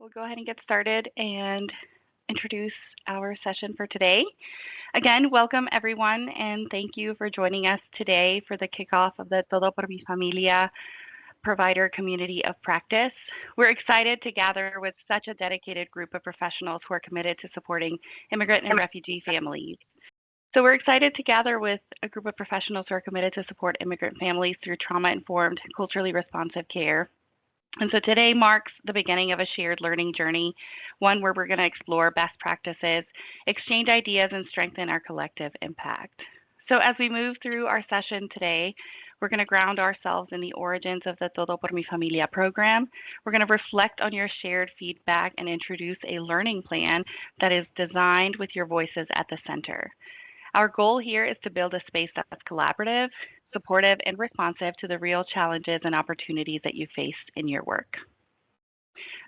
we'll go ahead and get started and introduce our session for today. Again, welcome everyone, and thank you for joining us today for the kickoff of the Todo Por Mi Familia provider community of practice. We're excited to gather with such a dedicated group of professionals who are committed to supporting immigrant and refugee families. So we're excited to gather with a group of professionals who are committed to support immigrant families through trauma-informed, culturally responsive care. And so today marks the beginning of a shared learning journey, one where we're going to explore best practices, exchange ideas, and strengthen our collective impact. So as we move through our session today, we're going to ground ourselves in the origins of the Todo Por Mi Familia program. We're going to reflect on your shared feedback and introduce a learning plan that is designed with your voices at the center. Our goal here is to build a space that's collaborative, supportive, and responsive to the real challenges and opportunities that you face in your work.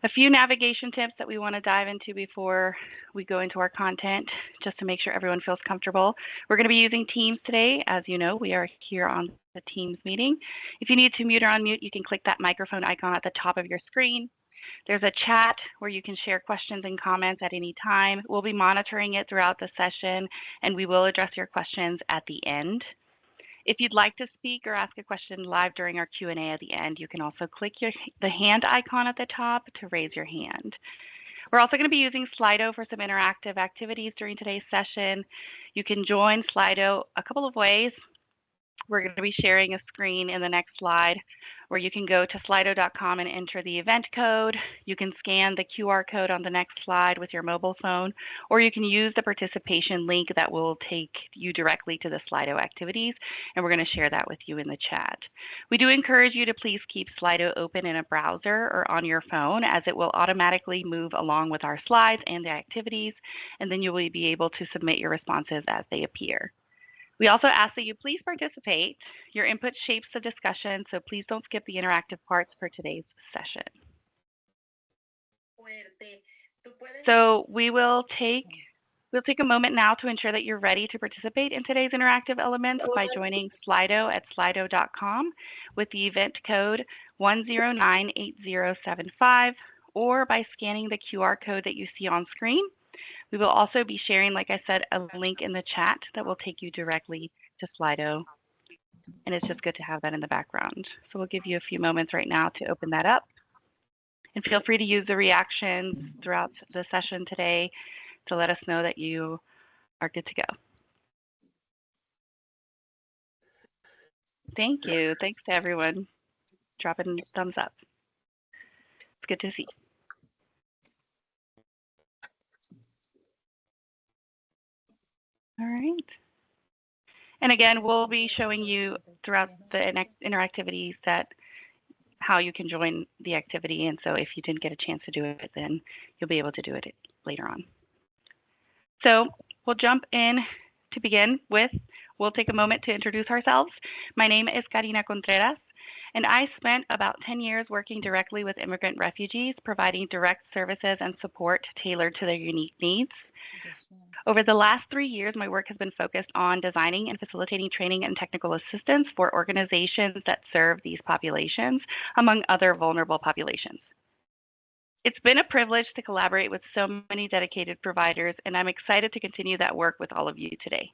A few navigation tips that we want to dive into before we go into our content, just to make sure everyone feels comfortable. We're going to be using Teams today. As you know, we are here on the Teams meeting. If you need to mute or unmute, you can click that microphone icon at the top of your screen. There's a chat where you can share questions and comments at any time. We'll be monitoring it throughout the session, and we will address your questions at the end. If you'd like to speak or ask a question live during our Q&A at the end, you can also click the hand icon at the top to raise your hand. We're also going to be using Slido for some interactive activities during today's session. You can join Slido a couple of ways. We're going to be sharing a screen in the next slide where you can go to slido.com and enter the event code. You can scan the QR code on the next slide with your mobile phone, or you can use the participation link that will take you directly to the Slido activities, and we're going to share that with you in the chat. We do encourage you to please keep Slido open in a browser or on your phone, as it will automatically move along with our slides and the activities, and then you will be able to submit your responses as they appear. We also ask that you please participate. Your input shapes the discussion, so please don't skip the interactive parts for today's session. So we'll take a moment now to ensure that you're ready to participate in today's interactive elements by joining Slido at slido.com with the event code 1098075, or by scanning the QR code that you see on screen. We will also be sharing, like I said, a link in the chat that will take you directly to Slido. And it's just good to have that in the background. So we'll give you a few moments right now to open that up. And feel free to use the reactions throughout the session today to let us know that you are good to go. Thank you. Thanks to everyone dropping thumbs up. It's good to see. All right. And again, we'll be showing you throughout the interactivities that how you can join the activity. And so if you didn't get a chance to do it, then you'll be able to do it later on. So we'll jump in to begin with. We'll take a moment to introduce ourselves. My name is Karina Contreras, and I spent about 10 years working directly with immigrant refugees, providing direct services and support tailored to their unique needs. Over the last 3 years, my work has been focused on designing and facilitating training and technical assistance for organizations that serve these populations, among other vulnerable populations. It's been a privilege to collaborate with so many dedicated providers, and I'm excited to continue that work with all of you today.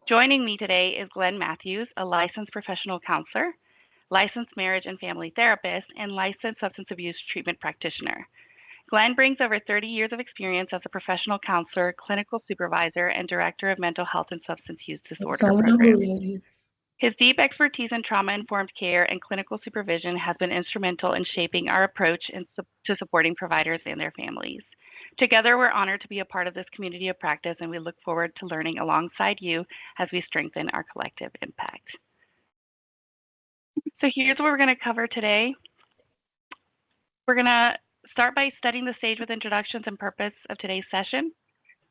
Joining me today is Glenn Matthews, a licensed professional counselor, licensed marriage and family therapist, and licensed substance abuse treatment practitioner. Glenn brings over 30 years of experience as a professional counselor, clinical supervisor, and director of mental health and substance use disorder programs. His deep expertise in trauma-informed care and clinical supervision has been instrumental in shaping our approach to supporting providers and their families. Together, we're honored to be a part of this community of practice, and we look forward to learning alongside you as we strengthen our collective impact. So here's what we're going to cover today. We're going to start by setting the stage with introductions and purpose of today's session.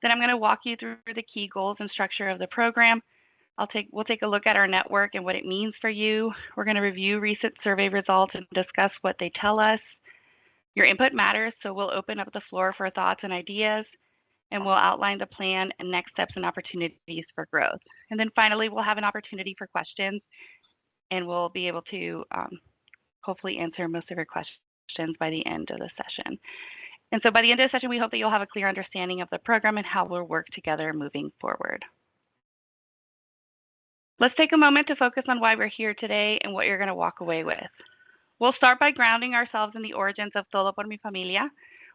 Then I'm going to walk you through the key goals and structure of the program. We'll take a look at our network and what it means for you. We're going to review recent survey results and discuss what they tell us. Your input matters, so we'll open up the floor for thoughts and ideas, and we'll outline the plan and next steps and opportunities for growth. And then finally, we'll have an opportunity for questions, and we'll be able to hopefully answer most of your questions by the end of the session. And so by the end of the session, we hope that you'll have a clear understanding of the program and how we'll work together moving forward. Let's take a moment to focus on why we're here today and what you're going to walk away with. We'll start by grounding ourselves in the origins of Todo Por Mi Familia,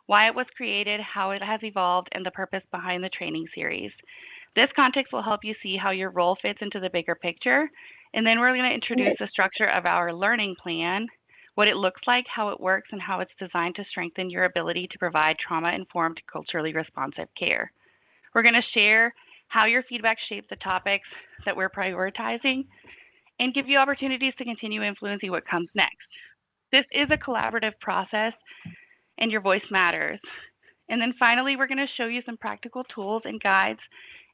why it was created, how it has evolved, and the purpose behind the training series. This context will help you see how your role fits into the bigger picture. And then we're going to introduce the structure of our learning plan, what it looks like, how it works, and how it's designed to strengthen your ability to provide trauma-informed, culturally responsive care. We're going to share how your feedback shapes the topics that we're prioritizing and give you opportunities to continue influencing what comes next. This is a collaborative process, and your voice matters. And then finally, we're going to show you some practical tools and guides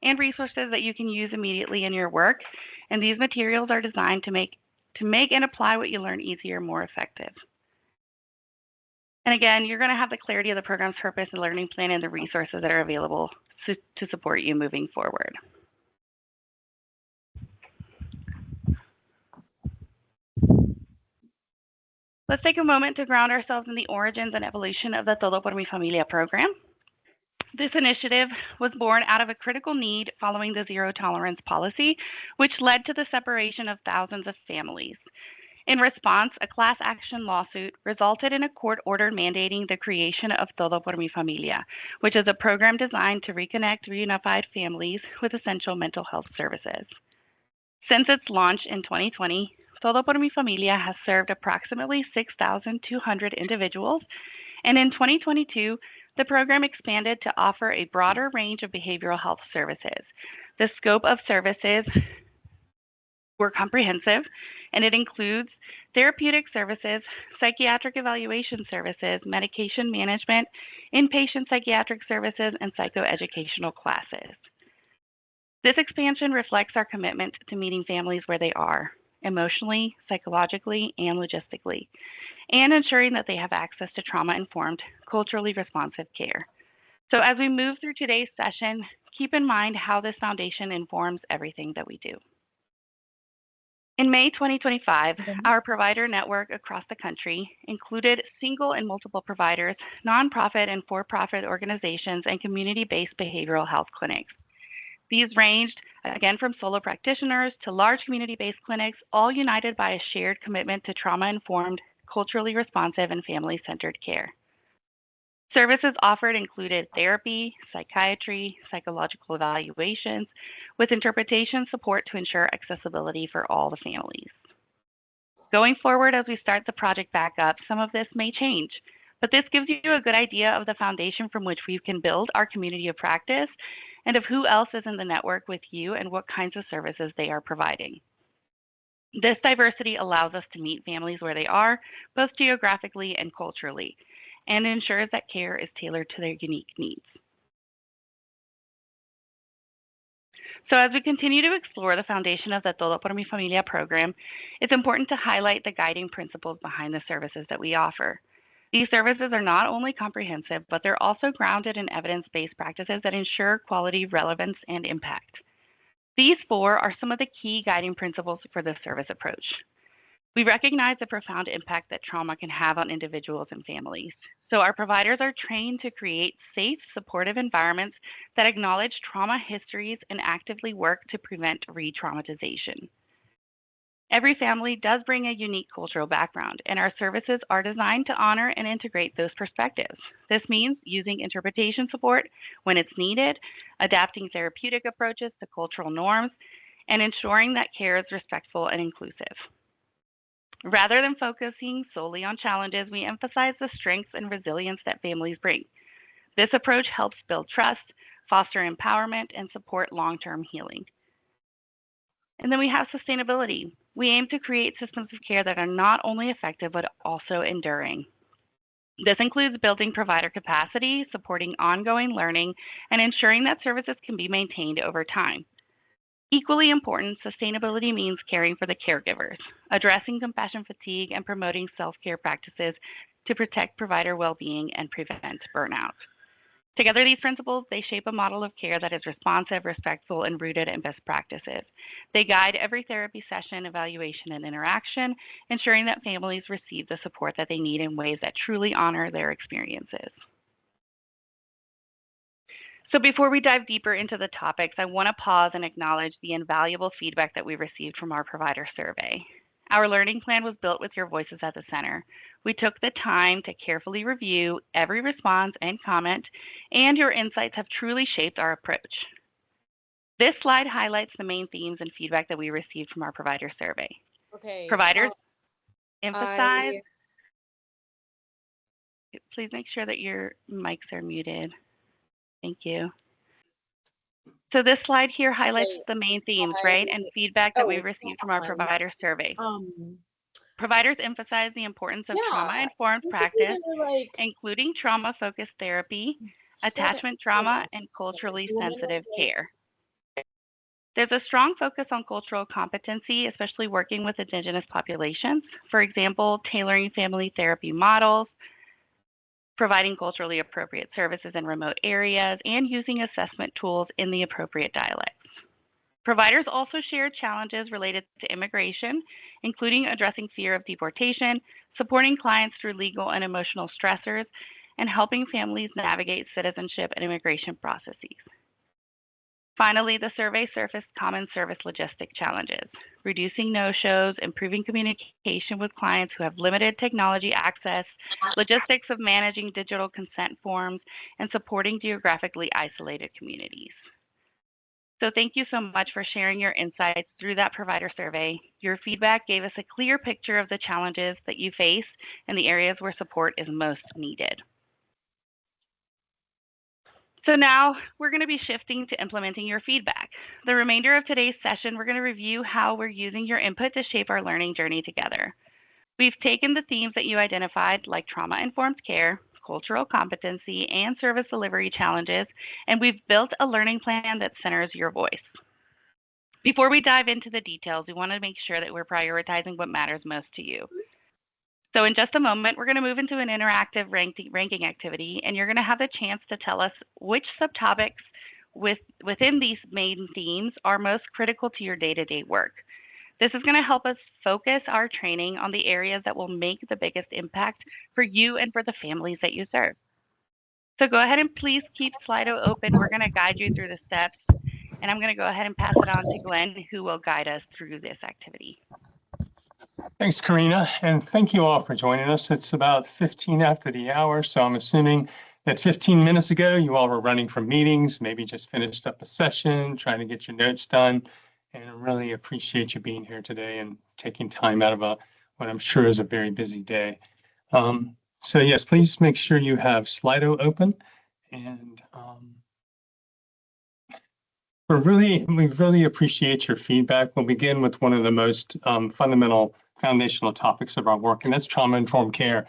and resources that you can use immediately in your work. And these materials are designed to make and apply what you learn easier, more effective. And again, you're going to have the clarity of the program's purpose and learning plan and the resources that are available to support you moving forward. Let's take a moment to ground ourselves in the origins and evolution of the Todo Por Mi Familia program. This initiative was born out of a critical need following the zero tolerance policy, which led to the separation of thousands of families. In response, a class action lawsuit resulted in a court order mandating the creation of Todo Por Mi Familia, which is a program designed to reconnect reunified families with essential mental health services. Since its launch in 2020, Todo Por Mi Familia has served approximately 6,200 individuals, and in 2022, the program expanded to offer a broader range of behavioral health services. The scope of services were comprehensive, and it includes therapeutic services, psychiatric evaluation services, medication management, inpatient psychiatric services, and psychoeducational classes. This expansion reflects our commitment to meeting families where they are, emotionally, psychologically, and logistically, and ensuring that they have access to trauma-informed, culturally responsive care. So as we move through today's session, keep in mind how this foundation informs everything that we do. In May 2025, our provider network across the country included single and multiple providers, nonprofit and for-profit organizations, and community-based behavioral health clinics. These ranged, again, from solo practitioners to large community-based clinics, all united by a shared commitment to trauma-informed, culturally responsive, and family-centered care. Services offered included therapy, psychiatry, psychological evaluations, with interpretation support to ensure accessibility for all the families. Going forward, as we start the project back up, some of this may change, but this gives you a good idea of the foundation from which we can build our community of practice and of who else is in the network with you and what kinds of services they are providing. This diversity allows us to meet families where they are, both geographically and culturally, and ensures that care is tailored to their unique needs. So as we continue to explore the foundation of the Todo Por Mi Familia program, it's important to highlight the guiding principles behind the services that we offer. These services are not only comprehensive, but they're also grounded in evidence-based practices that ensure quality, relevance, and impact. These four are some of the key guiding principles for this service approach. We recognize the profound impact that trauma can have on individuals and families. So our providers are trained to create safe, supportive environments that acknowledge trauma histories and actively work to prevent re-traumatization. Every family does bring a unique cultural background, and our services are designed to honor and integrate those perspectives. This means using interpretation support when it's needed, adapting therapeutic approaches to cultural norms, and ensuring that care is respectful and inclusive. Rather than focusing solely on challenges, we emphasize the strengths and resilience that families bring. This approach helps build trust, foster empowerment, and support long-term healing. And then we have sustainability. We aim to create systems of care that are not only effective, but also enduring. This includes building provider capacity, supporting ongoing learning, and ensuring that services can be maintained over time. Equally important, sustainability means caring for the caregivers, addressing compassion fatigue, and promoting self-care practices to protect provider well-being and prevent burnout. Together, these principles, they shape a model of care that is responsive, respectful, and rooted in best practices. They guide every therapy session, evaluation, and interaction, ensuring that families receive the support that they need in ways that truly honor their experiences. So before we dive deeper into the topics, I want to pause and acknowledge the invaluable feedback that we received from our provider survey. Our learning plan was built with your voices at the center. We took the time to carefully review every response and comment, and your insights have truly shaped our approach. This slide highlights the main themes and feedback that we received from our provider survey. Okay. Providers emphasize. Please make sure that your mics are muted. Thank you. So this slide here highlights the main themes, right, and feedback that we received from our provider survey. Providers emphasize the importance of trauma-informed practice, including trauma-focused therapy, attachment trauma, and culturally sensitive care. There's a strong focus on cultural competency, especially working with Indigenous populations. For example, tailoring family therapy models, providing culturally appropriate services in remote areas, and using assessment tools in the appropriate dialects. Providers also shared challenges related to immigration, including addressing fear of deportation, supporting clients through legal and emotional stressors, and helping families navigate citizenship and immigration processes. Finally, the survey surfaced common service logistic challenges, reducing no-shows, improving communication with clients who have limited technology access, logistics of managing digital consent forms, and supporting geographically isolated communities. So thank you so much for sharing your insights through that provider survey. Your feedback gave us a clear picture of the challenges that you face and the areas where support is most needed. So now we're going to be shifting to implementing your feedback. The remainder of today's session, we're going to review how we're using your input to shape our learning journey together. We've taken the themes that you identified, like trauma-informed care, cultural competency, and service delivery challenges, and we've built a learning plan that centers your voice. Before we dive into the details, we want to make sure that we're prioritizing what matters most to you. So in just a moment, we're going to move into an interactive ranking activity, and you're going to have the chance to tell us which subtopics within these main themes are most critical to your day-to-day work. This is going to help us focus our training on the areas that will make the biggest impact for you and for the families that you serve. So go ahead and please keep Slido open. We're going to guide you through the steps, and I'm going to go ahead and pass it on to Glenn, who will guide us through this activity. Thanks, Karina, and thank you all for joining us. It's about 15 after the hour, so I'm assuming that 15 minutes ago, you all were running from meetings, maybe just finished up a session, trying to get your notes done. And I really appreciate you being here today and taking time out of what I'm sure is a very busy day. So yes, please make sure you have Slido open. And we really appreciate your feedback. We'll begin with one of the most fundamental foundational topics of our work, and that's trauma-informed care.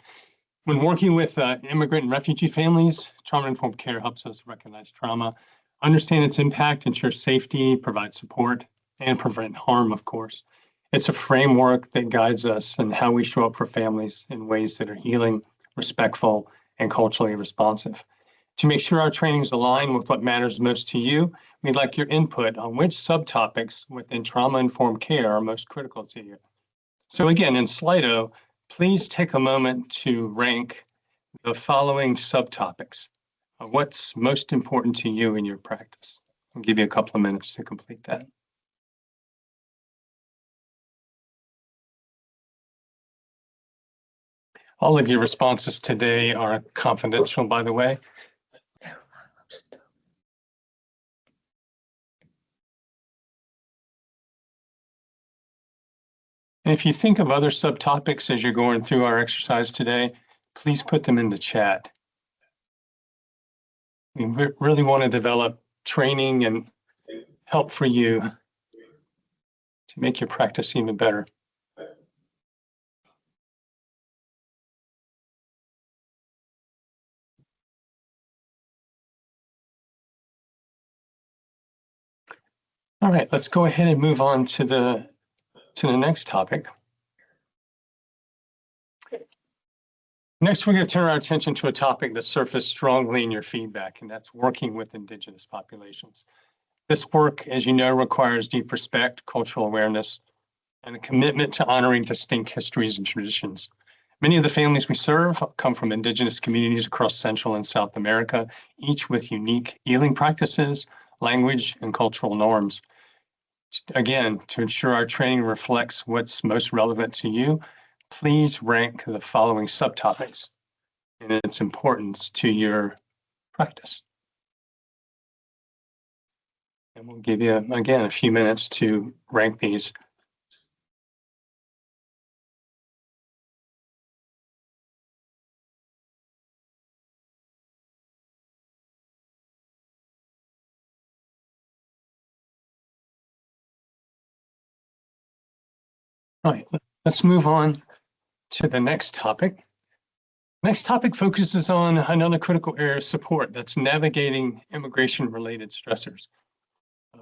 When working with immigrant and refugee families, trauma-informed care helps us recognize trauma, understand its impact, ensure safety, provide support, and prevent harm, of course. It's a framework that guides us in how we show up for families in ways that are healing, respectful, and culturally responsive. To make sure our trainings align with what matters most to you, we'd like your input on which subtopics within trauma-informed care are most critical to you. So again, in Slido, please take a moment to rank the following subtopics of what's most important to you in your practice. I'll give you a couple of minutes to complete that. All of your responses today are confidential, by the way. And if you think of other subtopics as you're going through our exercise today, please put them in the chat. We really want to develop training and help for you to make your practice even better. All right, let's go ahead and move on to the next topic. Next, we're going to turn our attention to a topic that surfaced strongly in your feedback, and that's working with Indigenous populations. This work, as you know, requires deep respect, cultural awareness, and a commitment to honoring distinct histories and traditions. Many of the families we serve come from indigenous communities across Central and South America, each with unique healing practices, language, and cultural norms. Again, to ensure our training reflects what's most relevant to you, please rank the following subtopics and its importance to your practice. And we'll give you, again, a few minutes to rank these. All right, let's move on to the next topic. Next topic focuses on another critical area of support, that's navigating immigration-related stressors.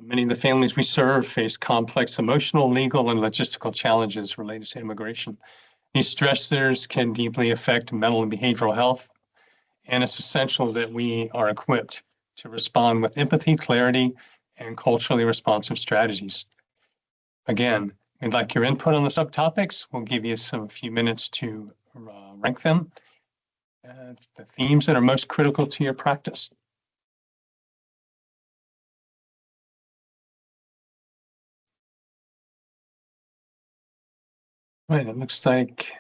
Many of the families we serve face complex emotional, legal, and logistical challenges related to immigration. These stressors can deeply affect mental and behavioral health, and it's essential that we are equipped to respond with empathy, clarity, and culturally responsive strategies. Again, we'd like your input on the subtopics. We'll give you a few minutes to rank them. The themes that are most critical to your practice. Right, it looks like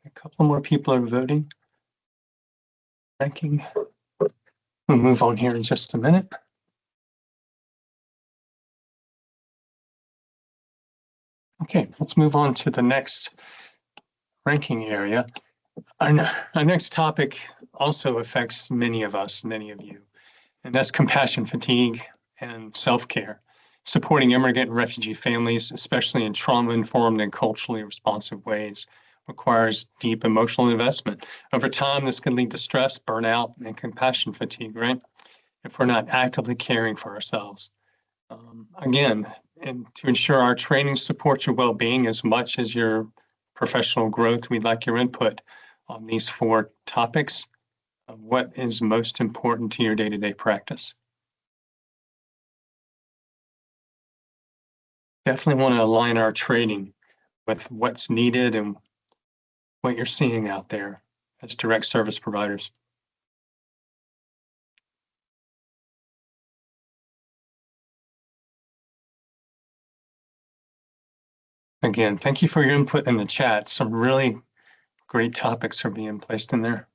a couple more people are voting. Ranking. We'll move on here in just a minute. Okay, let's move on to the next ranking area. Our next topic also affects many of us, many of you, and that's compassion fatigue and self-care. Supporting immigrant and refugee families, especially in trauma-informed and culturally responsive ways, requires deep emotional investment. Over time, this can lead to stress, burnout, and compassion fatigue, right? If we're not actively caring for ourselves. Again, and to ensure our training supports your well-being as much as your professional growth, we'd like your input on these 4 topics of what is most important to your day-to-day practice. Definitely want to align our training with what's needed and what you're seeing out there as direct service providers. Again, thank you for your input in the chat. Some really great topics are being placed in there.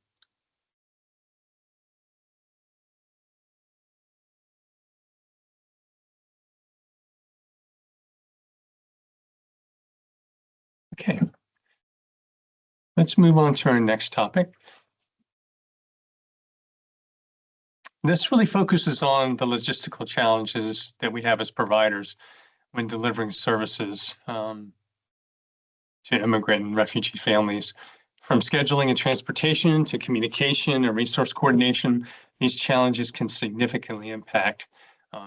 Okay. Let's move on to our next topic. This really focuses on the logistical challenges that we have as providers when delivering services to immigrant and refugee families. From scheduling and transportation to communication and resource coordination, these challenges can significantly impact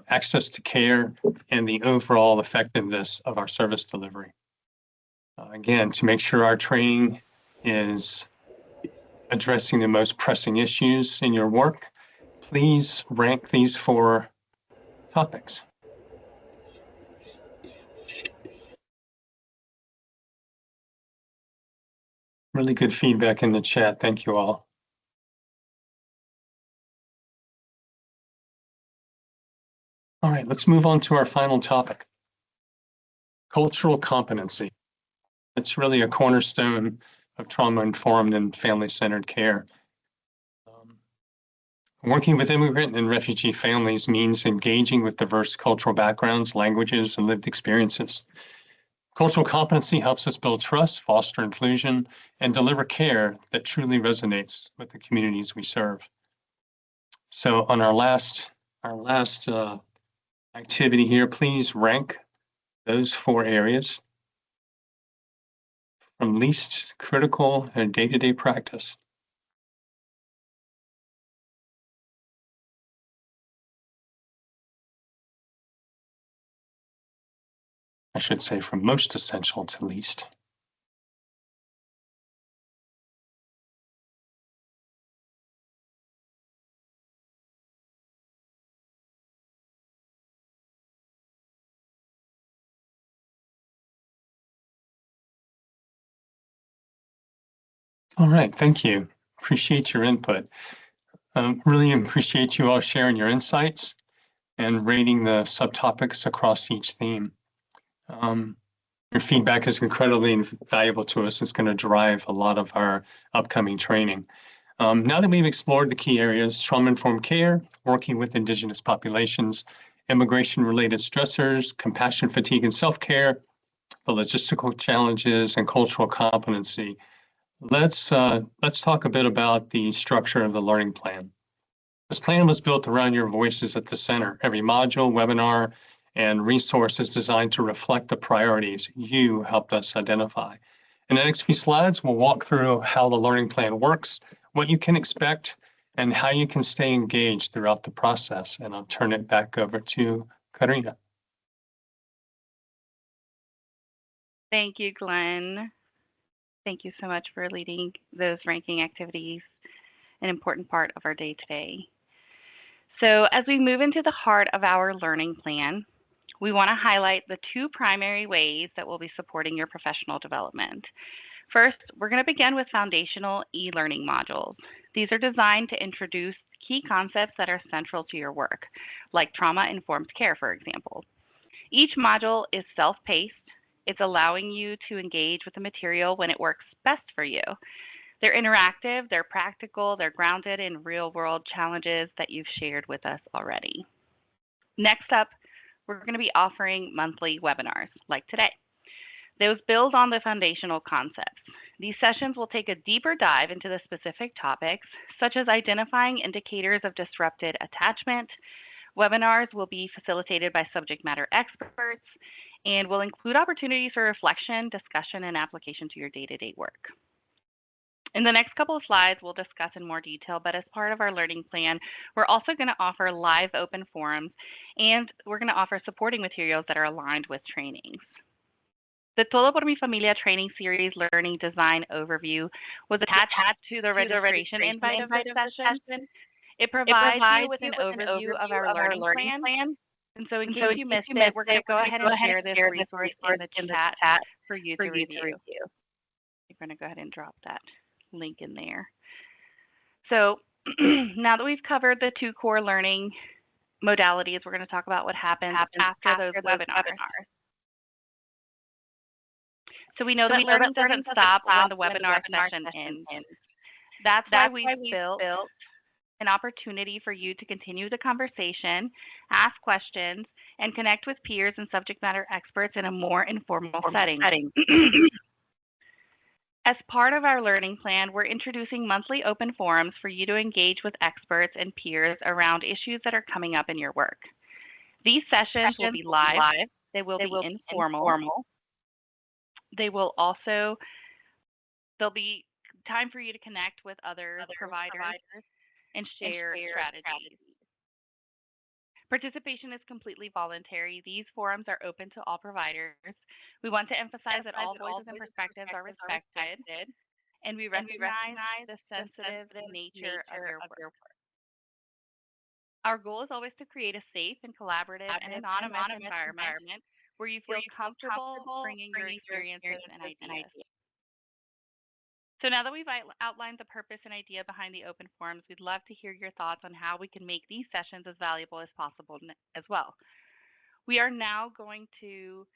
access to care and the overall effectiveness of our service delivery. Again, to make sure our training is addressing the most pressing issues in your work, please rank these 4 topics. Really good feedback in the chat. Thank you all. All right, let's move on to our final topic. Cultural competency. It's really a cornerstone of trauma-informed and family-centered care. Working with immigrant and refugee families means engaging with diverse cultural backgrounds, languages, and lived experiences. Cultural competency helps us build trust, foster inclusion, and deliver care that truly resonates with the communities we serve. So on our last activity here, please rank those 4 areas from least critical in day-to-day practice. I should say from most essential to least. All right, thank you. Appreciate your input. Really appreciate you all sharing your insights and rating the subtopics across each theme. Um, your feedback is incredibly valuable to us. It's going to drive a lot of our upcoming training. Now that we've explored the key areas, trauma-informed care, working with Indigenous populations, immigration-related stressors, compassion, fatigue, and self-care, the logistical challenges, and cultural competency, let's talk a bit about the structure of the learning plan. This plan was built around your voices at the center. Every module, webinar, and resource is designed to reflect the priorities you helped us identify. In the next few slides, we'll walk through how the learning plan works, what you can expect, and how you can stay engaged throughout the process. And I'll turn it back over to Karina. Thank you, Glenn. Thank you so much for leading those ranking activities, an important part of our day today. So as we move into the heart of our learning plan, we want to highlight the two primary ways that we'll be supporting your professional development. First, we're going to begin with foundational e-learning modules. These are designed to introduce key concepts that are central to your work, like trauma-informed care, for example. Each module is self-paced. It's allowing you to engage with the material when it works best for you. They're interactive, they're practical, they're grounded in real-world challenges that you've shared with us already. Next up, we're going to be offering monthly webinars like today. Those build on the foundational concepts. These sessions will take a deeper dive into the specific topics, such as identifying indicators of disrupted attachment. Webinars will be facilitated by subject matter experts and will include opportunities for reflection, discussion, and application to your day-to-day work. In the next couple of slides, we'll discuss in more detail, but as part of our learning plan, we're also going to offer live open forums, and we're going to offer supporting materials that are aligned with trainings. The Todo Por Mi Familia training series learning design overview was attached to the registration invite of this session. It provides you with an overview of our learning plan. And so in case you missed it, we're going to go ahead and share this resource in the chat for you to review. We're going to go ahead and drop that link in there. So now that we've covered the two core learning modalities, we're going to talk about what happens after those webinars. So we know that learning doesn't stop when the webinar session ends. That's why we've built an opportunity for you to continue the conversation, ask questions, and connect with peers and subject matter experts in a more informal setting. As part of our learning plan, we're introducing monthly open forums for you to engage with experts and peers around issues that are coming up in your work. These sessions will be live. They will be informal. There'll be time for you to connect with other providers and share strategies. Participation is completely voluntary. These forums are open to all providers. We want to emphasize that all voices and perspectives are respected, and we recognize the sensitive nature of your work. Our goal is always to create a safe and collaborative and anonymous environment where you feel comfortable bringing your experiences and ideas. So now that we've outlined the purpose and idea behind the open forums, we'd love to hear your thoughts on how we can make these sessions as valuable as possible as well. We are now going to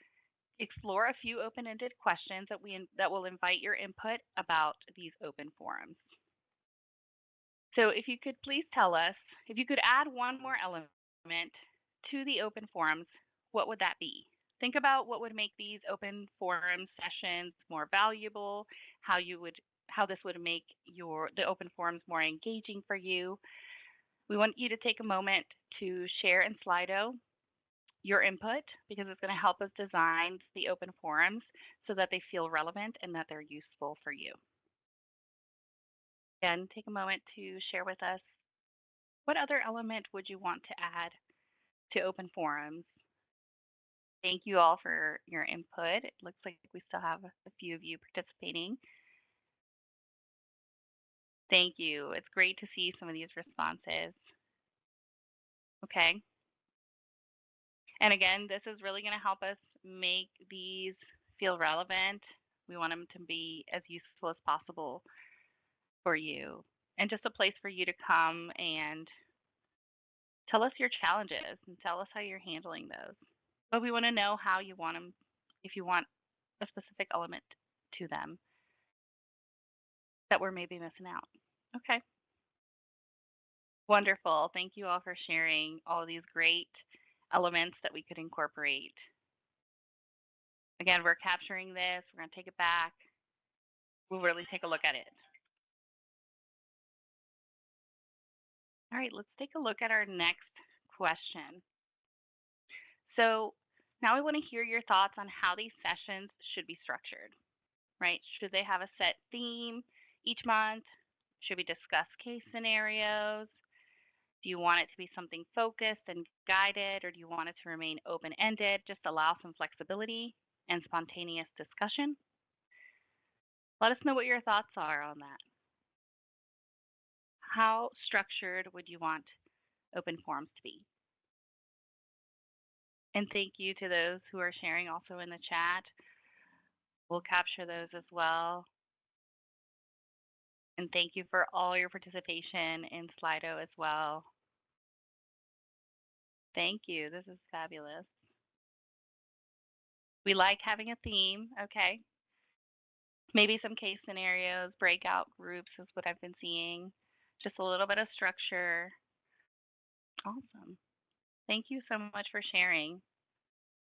explore a few open-ended questions that will invite your input about these open forums. So if you could please tell us, if you could add one more element to the open forums, what would that be? Think about what would make these open forum sessions more valuable, how this would make the open forums more engaging for you. We want you to take a moment to share in Slido your input, because it's going to help us design the open forums so that they feel relevant and that they're useful for you. Again, take a moment to share with us what other element would you want to add to open forums. Thank you all for your input. It looks like we still have a few of you participating. Thank you. It's great to see some of these responses. Okay. And again, this is really going to help us make these feel relevant. We want them to be as useful as possible for you, and just a place for you to come and tell us your challenges and tell us how you're handling those. But we want to know how you want them, if you want a specific element to them that we're maybe missing out. Okay. Wonderful. Thank you all for sharing all of these great elements that we could incorporate. Again, we're capturing this. We're going to take it back. We'll really take a look at it. All right, let's take a look at our next question. So now we want to hear your thoughts on how these sessions should be structured, right? Should they have a set theme each month? Should we discuss case scenarios? Do you want it to be something focused and guided, or do you want it to remain open-ended, just allow some flexibility and spontaneous discussion? Let us know what your thoughts are on that. How structured would you want open forums to be? And thank you to those who are sharing also in the chat. We'll capture those as well. And thank you for all your participation in Slido as well. Thank you. This is fabulous. We like having a theme, okay? Maybe some case scenarios, breakout groups is what I've been seeing. Just a little bit of structure. Awesome. Thank you so much for sharing.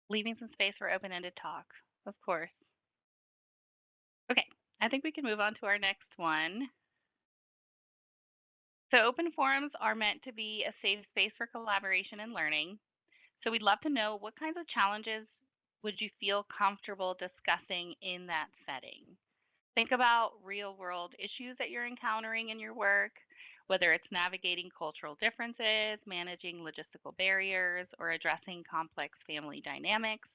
Leaving some space for open-ended talk, of course. Okay, I think we can move on to our next one. So open forums are meant to be a safe space for collaboration and learning. So we'd love to know, what kinds of challenges would you feel comfortable discussing in that setting? Think about real-world issues that you're encountering in your work, whether it's navigating cultural differences, managing logistical barriers, or addressing complex family dynamics.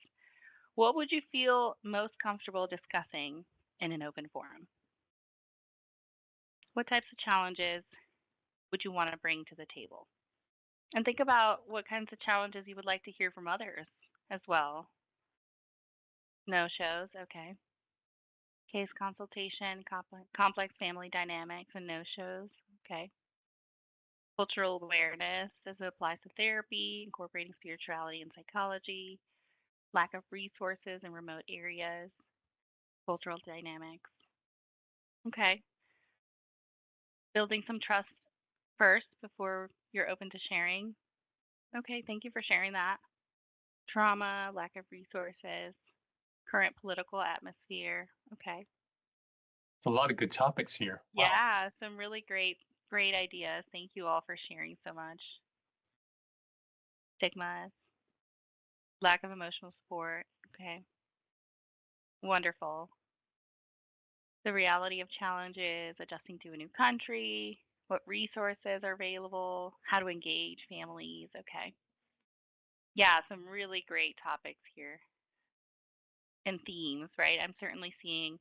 What would you feel most comfortable discussing in an open forum? What types of challenges would you want to bring to the table? And think about what kinds of challenges you would like to hear from others as well. No-shows, okay. Case consultation, complex family dynamics, and no-shows, okay. Cultural awareness as it applies to therapy, incorporating spirituality and psychology, lack of resources in remote areas, cultural dynamics. Okay. Building some trust first before you're open to sharing. Okay, thank you for sharing that. Trauma, lack of resources, current political atmosphere. Okay. It's a lot of good topics here. Wow. Yeah, some really great ideas. Thank you all for sharing so much. Stigmas, lack of emotional support. Okay. Wonderful. The reality of challenges, adjusting to a new country, what resources are available, how to engage families. Okay. Yeah, some really great topics here. And themes, right? I'm certainly seeing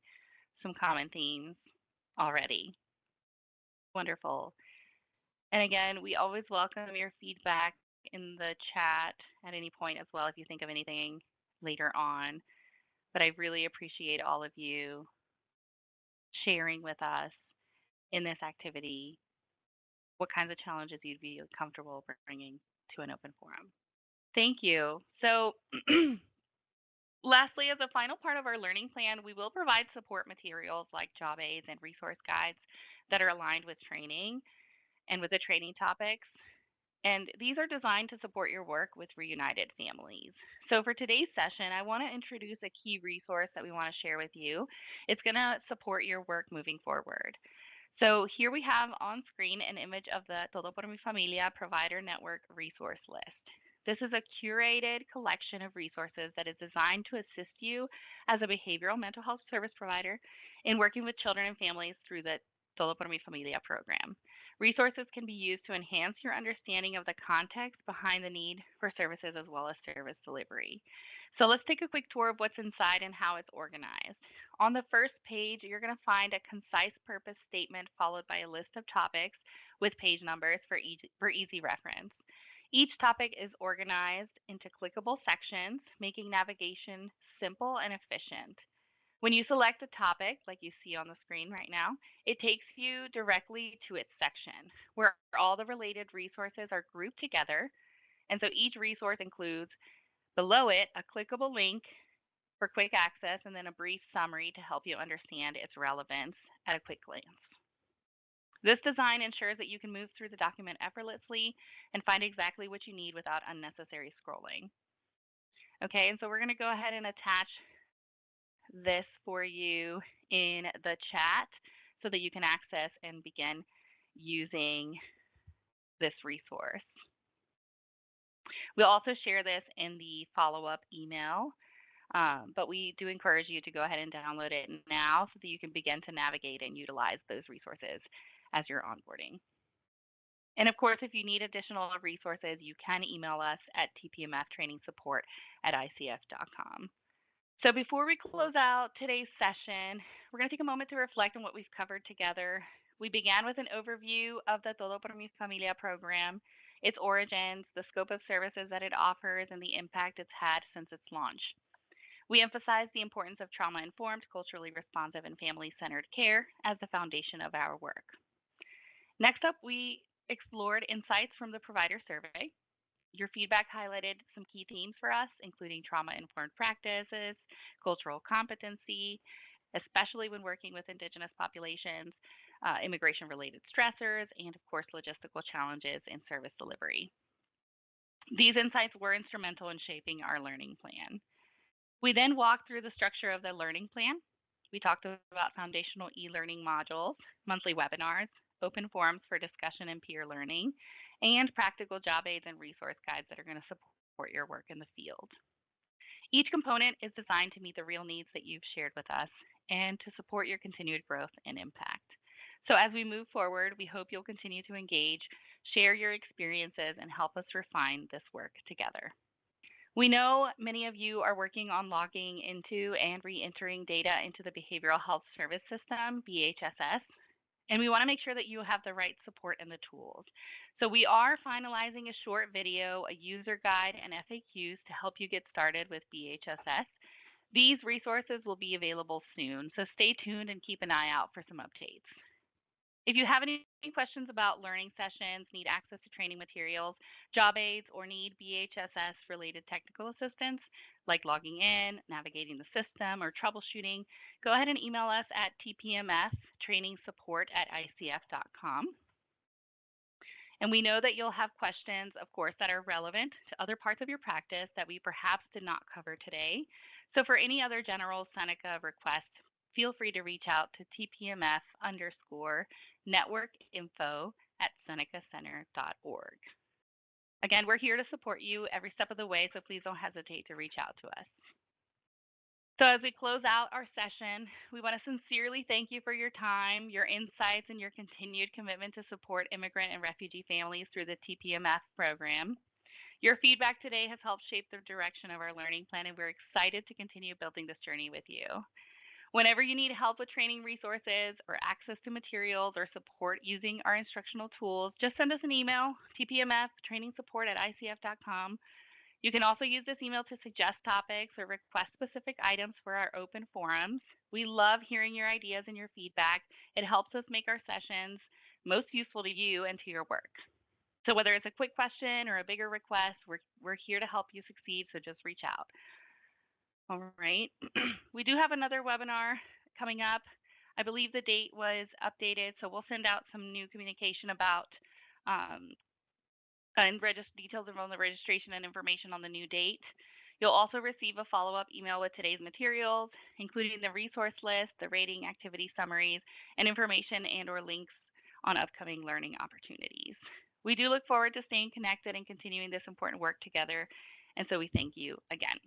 some common themes already. Wonderful. And again, we always welcome your feedback in the chat at any point as well if you think of anything later on. But I really appreciate all of you sharing with us in this activity what kinds of challenges you'd be comfortable bringing to an open forum. Thank you. So lastly, as a final part of our learning plan, we will provide support materials like job aids and resource guides that are aligned with training and with the training topics. And these are designed to support your work with reunited families. So for today's session, I want to introduce a key resource that we want to share with you. It's going to support your work moving forward. So here we have on screen an image of the Todo Por Mi Familia Provider Network resource list. This is a curated collection of resources that is designed to assist you as a behavioral mental health service provider in working with children and families through the Todo Por Mi Familia program. Resources can be used to enhance your understanding of the context behind the need for services as well as service delivery. So let's take a quick tour of what's inside and how it's organized. On the first page, you're going to find a concise purpose statement followed by a list of topics with page numbers for easy reference. Each topic is organized into clickable sections, making navigation simple and efficient. When you select a topic, like you see on the screen right now, it takes you directly to its section where all the related resources are grouped together. And so each resource includes below it a clickable link for quick access and then a brief summary to help you understand its relevance at a quick glance. This design ensures that you can move through the document effortlessly and find exactly what you need without unnecessary scrolling. Okay, and so we're going to go ahead and attach this for you in the chat so that you can access and begin using this resource. We'll also share this in the follow-up email, but we do encourage you to go ahead and download it now so that you can begin to navigate and utilize those resources as you're onboarding. And of course, if you need additional resources, you can email us at tpmftrainingsupport@icf.com. So before we close out today's session, we're going to take a moment to reflect on what we've covered together. We began with an overview of the Todo Por Mi Familia program, its origins, the scope of services that it offers, and the impact it's had since its launch. We emphasize the importance of trauma-informed, culturally responsive, and family-centered care as the foundation of our work. Next up, we explored insights from the provider survey. Your feedback highlighted some key themes for us, including trauma-informed practices, cultural competency, especially when working with Indigenous populations, immigration-related stressors, and of course, logistical challenges in service delivery. These insights were instrumental in shaping our learning plan. We then walked through the structure of the learning plan. We talked about foundational e-learning modules, monthly webinars, open forums for discussion and peer learning, and practical job aids and resource guides that are going to support your work in the field. Each component is designed to meet the real needs that you've shared with us and to support your continued growth and impact. So as we move forward, we hope you'll continue to engage, share your experiences, and help us refine this work together. We know many of you are working on logging into and re-entering data into the Behavioral Health Service System, BHSS, and we want to make sure that you have the right support and the tools. So we are finalizing a short video, a user guide, and FAQs to help you get started with BHSS. These resources will be available soon, so stay tuned and keep an eye out for some updates. If you have any questions about learning sessions, need access to training materials, job aids, or need BHSS-related technical assistance, like logging in, navigating the system, or troubleshooting, go ahead and email us at tpmftrainingsupport@icf.com. And we know that you'll have questions, of course, that are relevant to other parts of your practice that we perhaps did not cover today. So for any other general Seneca requests, feel free to reach out to tpmf_networkinfo@senecacenter.org. Again, we're here to support you every step of the way, so please don't hesitate to reach out to us. So as we close out our session, we want to sincerely thank you for your time, your insights, and your continued commitment to support immigrant and refugee families through the TPMF program. Your feedback today has helped shape the direction of our learning plan, and we're excited to continue building this journey with you. Whenever you need help with training resources or access to materials or support using our instructional tools, just send us an email, tpmftrainingsupport@icf.com. You can also use this email to suggest topics or request specific items for our open forums. We love hearing your ideas and your feedback. It helps us make our sessions most useful to you and to your work. So whether it's a quick question or a bigger request, we're here to help you succeed, so just reach out. All right. We do have another webinar coming up. I believe the date was updated, so we'll send out some new communication about details on the registration and information on the new date. You'll also receive a follow-up email with today's materials, including the resource list, the rating activity summaries, and information and/or links on upcoming learning opportunities. We do look forward to staying connected and continuing this important work together, and so we thank you again.